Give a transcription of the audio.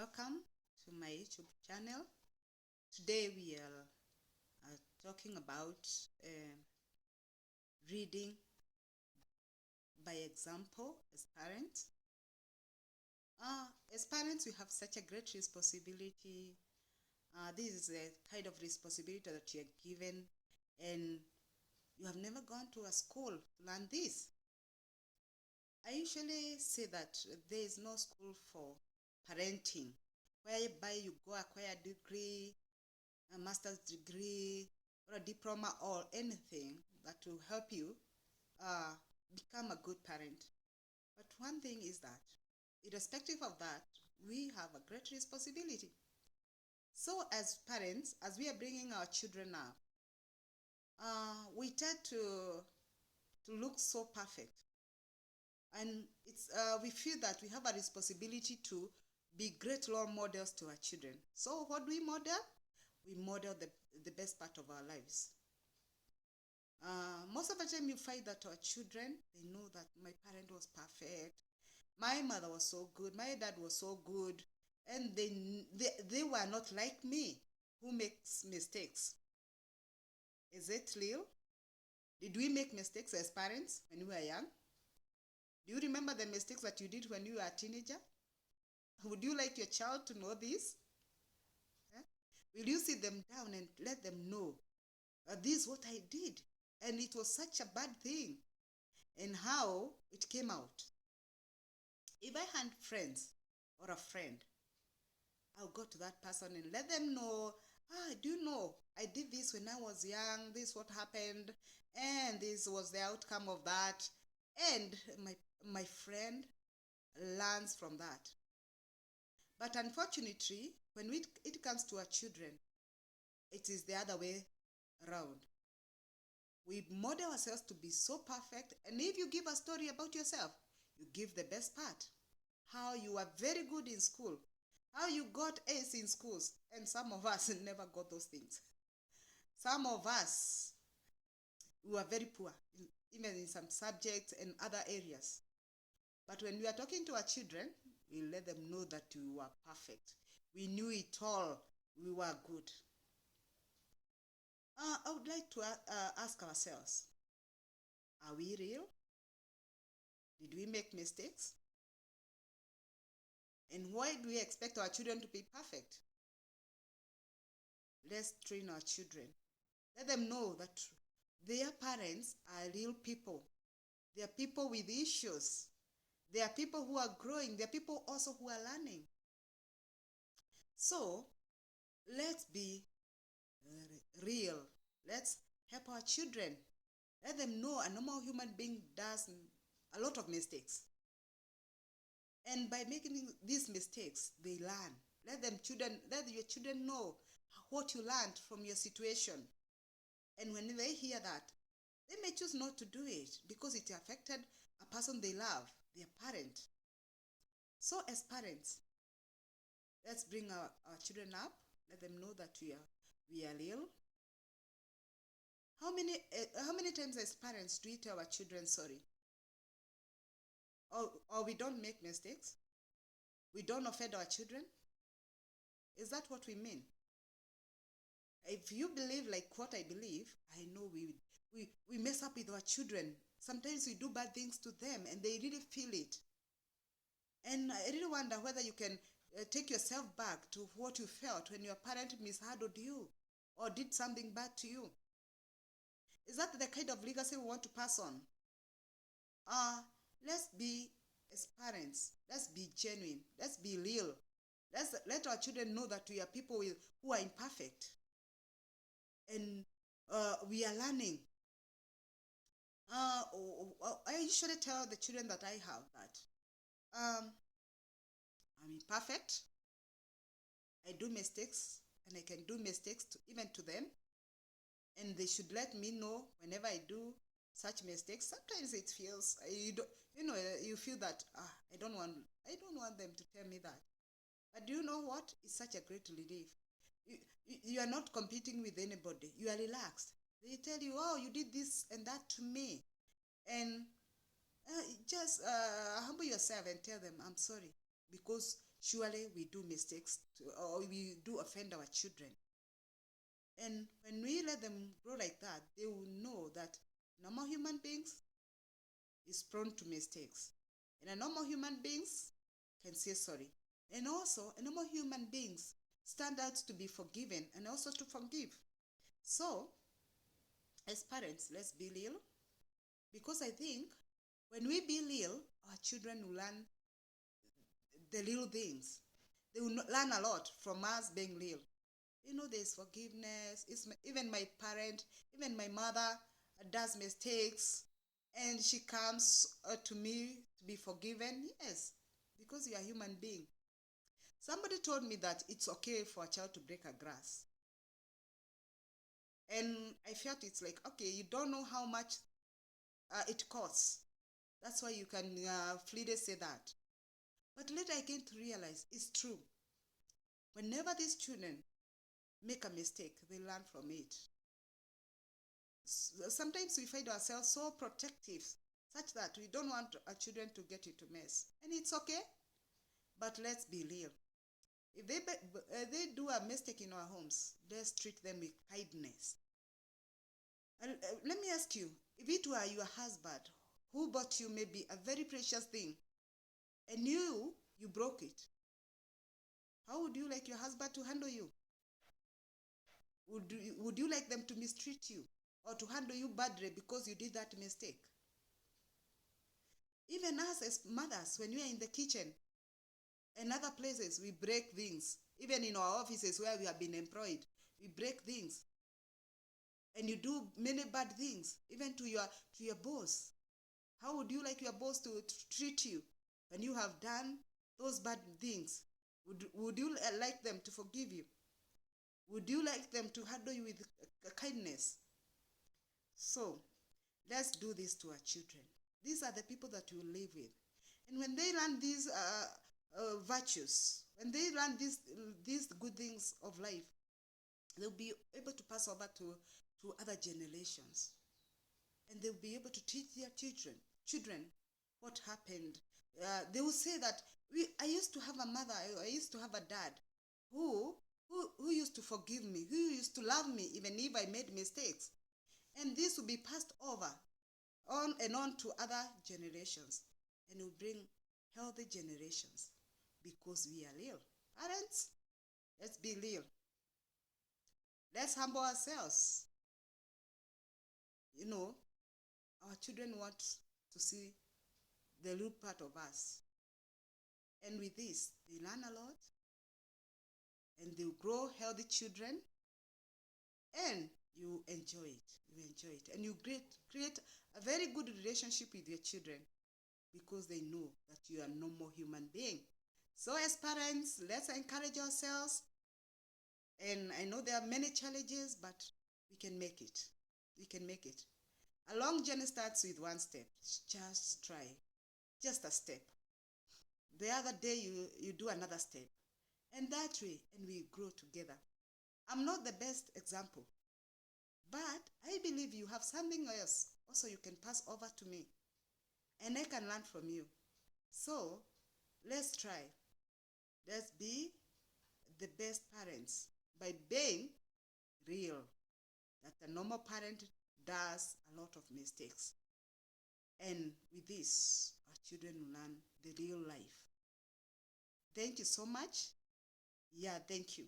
Welcome to my YouTube channel. Today we are talking about reading by example as parents. As parents, we have such a great responsibility. This is a kind of responsibility that you are given, and you have never gone to a school to learn this. I usually say that there is no school for parenting, whereby you go acquire a degree, a master's degree, or a diploma, or anything that will help you become a good parent. But one thing is that, irrespective of that, we have a great responsibility. So as parents, as we are bringing our children up, we tend to look so perfect. And we feel that we have a responsibility to be great role models to our children. So what do we model? We model the best part of our lives. Most of the time you find that our children, they know that my parent was perfect, my mother was so good, my dad was so good, and they were not like me, who makes mistakes. Is it real? Did we make mistakes as parents when we were young? Do you remember the mistakes that you did when you were a teenager? Would you like your child to know this? Will you sit them down and let them know, this is what I did, and it was such a bad thing, and how it came out? If I had friends or a friend, I'll go to that person and let them know, do you know, I did this when I was young, this is what happened, and this was the outcome of that. And my friend learns from that. But unfortunately, when it comes to our children, it is the other way around. We model ourselves to be so perfect, and if you give a story about yourself, you give the best part. How you were very good in school, how you got A's in schools, and some of us never got those things. Some of us, we were very poor, even in some subjects and other areas. But when we are talking to our children, we let them know that we were perfect. We knew it all. We were good. I would like to ask ourselves, are we real? Did we make mistakes? And why do we expect our children to be perfect? Let's train our children. Let them know that their parents are real people. They are people with issues. They are people who are growing. They are people also who are learning. So let's be real. Let's help our children. Let them know a normal human being does a lot of mistakes. And by making these mistakes, they learn. Let your children know what you learned from your situation. And when they hear that, they may choose not to do it because it affected a person they love, their parent. So as parents, let's bring our children up. Let them know that we are real. How many times as parents do we tell our children sorry? Or we don't make mistakes? We don't offend our children? Is that what we mean? If you believe like what I believe, I know we mess up with our children. Sometimes we do bad things to them and they really feel it. And I really wonder whether you can take yourself back to what you felt when your parent mishandled you or did something bad to you. Is that the kind of legacy we want to pass on? Let's be, as parents, let's be genuine. Let's be real. Let our children know that we are people who are imperfect. And we are learning. I usually tell the children that I have that I'm imperfect. I do mistakes, and I can do mistakes even to them. And they should let me know whenever I do such mistakes. Sometimes it feels you feel that I don't want them to tell me that. But do you know what? It's such a great relief. You are not competing with anybody. You are relaxed. They tell you, oh, you did this and that to me. And just humble yourself and tell them, I'm sorry. Because surely we do mistakes or we do offend our children. And when we let them grow like that, they will know that normal human beings is prone to mistakes. And a normal human beings can say sorry. And also, a normal human beings stand out to be forgiven and also to forgive. So, as parents, let's be real. Because I think when we be real, our children will learn the little things. They will learn a lot from us being real. There's forgiveness. Even my parent, even my mother does mistakes and she comes to me to be forgiven. Yes, because you are a human being. Somebody told me that it's okay for a child to break a glass. And I felt it's like, okay, you don't know how much it costs. That's why you can freely say that. But later I came to realize it's true. Whenever these children make a mistake, they learn from it. Sometimes we find ourselves so protective, such that we don't want our children to get into mess. And it's okay, but let's be real. If they do a mistake in our homes, let's treat them with kindness. And let me ask you, if it were your husband who bought you maybe a very precious thing, and you broke it, how would you like your husband to handle you? Would you like them to mistreat you or to handle you badly because you did that mistake? Even us as mothers, when we are in the kitchen and other places, we break things. Even in our offices where we have been employed, we break things. And you do many bad things, even to your boss. How would you like your boss to treat you when you have done those bad things? Would you like them to forgive you? Would you like them to handle you with kindness? So, let's do this to our children. These are the people that we live with. And when they learn these virtues, when they learn these good things of life, they'll be able to pass over to other generations. And they'll be able to teach their children what happened. They will say that I used to have a mother, I used to have a dad who used to forgive me, who used to love me even if I made mistakes. And this will be passed over on and on to other generations. And will bring healthy generations because we are real. Parents, let's be real. Let's humble ourselves. Our children want to see the real part of us. And with this, they learn a lot. And they'll grow healthy children. And you enjoy it. You enjoy it. And you create a very good relationship with your children because they know that you are a normal human being. So as parents, let's encourage ourselves. And I know there are many challenges, but we can make it. We can make it. A long journey starts with one step. Just try. Just a step. The other day you do another step. And that way, and we grow together. I'm not the best example, but I believe you have something else also you can pass over to me. And I can learn from you. So, let's try. Let's be the best parents by being real. That a normal parent does a lot of mistakes. And with this, our children will learn the real life. Thank you so much. Yeah, thank you.